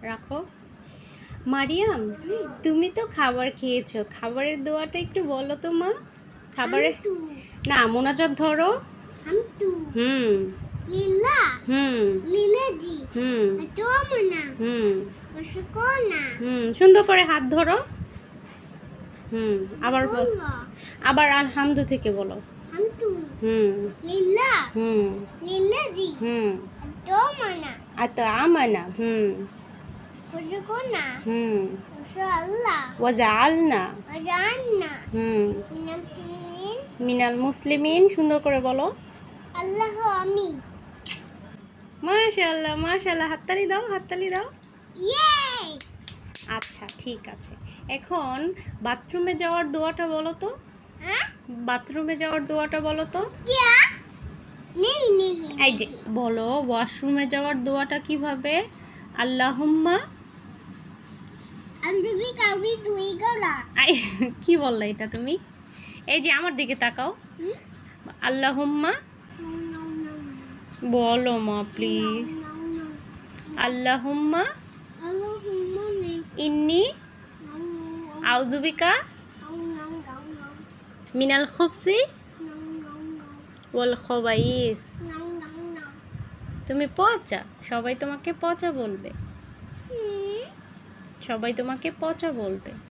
রাখো। মারিয়াম, তুমি তো খাবার খেয়েছো, খাবারের দোয়াটা একটু বলো তো মা। খাবারের না, মোনাজাত ধরো। হুম লীলা হুম লীলাজি হুম তোমনা হুম ওসকোনা সুন্দর করে হাত ধরো। হুম আবার বলো আবার আলহামদু থেকে বলো। হামতু হুম লীলা হুম লীলাজি হুম তোমনা আতো আমানা ওসকোনা হুম ওসাল্লাহ ওয়াজআলনা ওজান্না হুম মিনাল মিনাল মুসলিমিন। সুন্দর করে বলো। আল্লাহ আমিন। মাশাআল্লাহ মাশাআল্লাহ, হাততালি দাও, হাততালি দাও। ইয়ে আচ্ছা ঠিক আছে, এখন বাথরুমে যাওয়ার দোয়াটা বলো তো। হ্যাঁ বাথরুমে যাওয়ার দোয়াটা বলো তো। क्या नहीं नहीं এই যে বলো, ওয়াশরুমে যাওয়ার দোয়াটা কিভাবে? আল্লাহুম্মা। আমি भी कभी দুই গলা আই, কি বললা এটা তুমি? এই যে আমার দিকে তাকাও। আল্লাহুম্মা বলো মা প্লিজ। আল্লাহুম্মা আল্লাহুম্মা ইন্নি আউযুবিকা মিনাল খুবসি ওয়াল খবাইস। তুমি পচা, সবাই তোমাকে পচা বলবে, সবাই তোমাকে পচা বলবে।